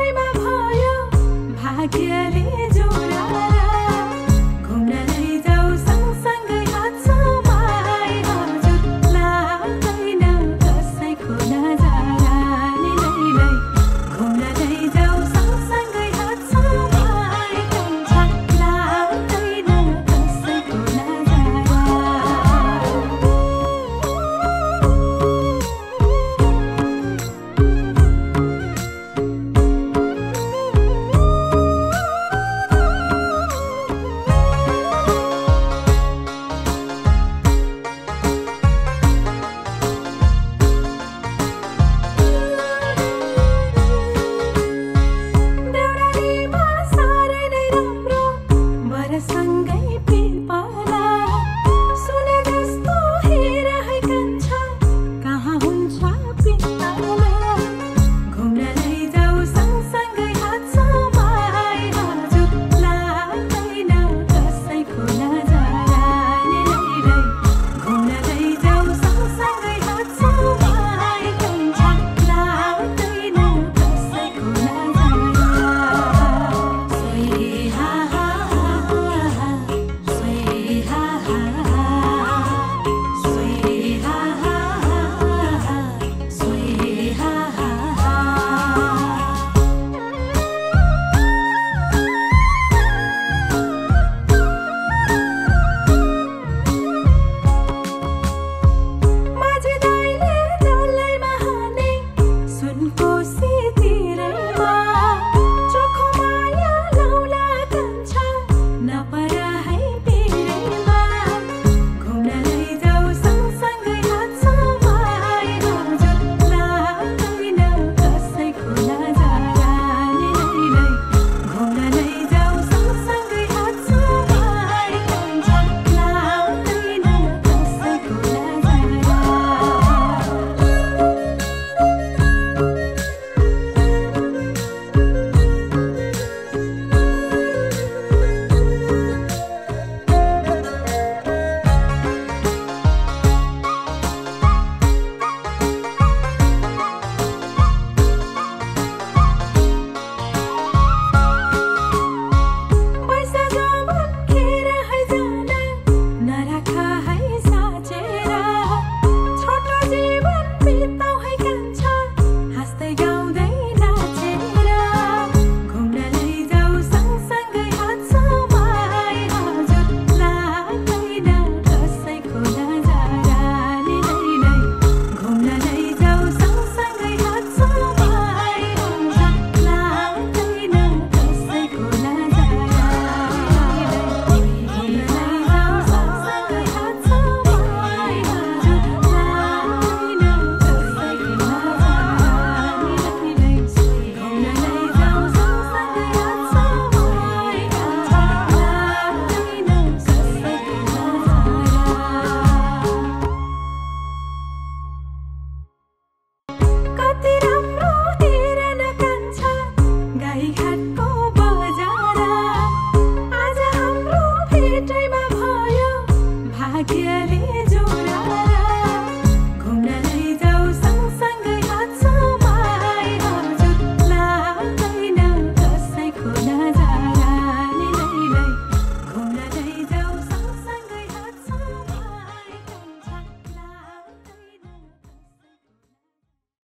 भेटैमा भयो भाग्यले जोडाएर घुम्न लैजाऊ सँगसँगै हात समाई हजुर लाग्दैन कसैको नजाराले लैलै घुम्न लैजाऊ सँगसँगै हात समाई लाग्दैन कसैको नजारा देउरालीमा साह्रै नै राम्रो वरसँगै पिपला सुने जस्तो हेरा है कान्छा कहाँ हुन्छ पितला घुम्न लैजाऊ सँगसँगै हात समाई हजुर लाग्दैन कसैको नजाराले लैलै घुम्न लैजाऊ सँगसँगै हात समाई लाग्दैन कसैको नजारा माझी दाइले डल्लैमा हाने सुनको सितिरैमा चोखो माया लौला कान्छा नपर है पिरैमा घुम्न लैजाऊ सँगसँगै हात समाई हजुर लाग्दैन कसैको नजाराले लैलै घुम्न लैजाऊ सँगसँगै हात समाई लाग्दैन कसैको नजारा पैसा जमन खेर है जाना नराखा है साचेर छोटो जीवन बिताऊ है कान्छा हाँस्दै गाउँदै नाचेर घुम्न लैजाऊ सँगसँगै हात समाई हजुर लाग्दैन कसैको नजाराले लैलै घुम्न लैजाऊ सँगसँगै हात समाई हजुर लाग्दैन कसैको नजारा घुम्न लैजाऊ सँगसँगै हात समाई हजुर लाग्दैन कसैको नजाराले लैलै घुम्न लैजाऊ सँगसँगै हात समाई लाग्दैन कसैको नजारा कति राम्रो हेर न कान्छा गाईघाटको बजार आज हाम्रो भेटैमा भयो भाग्य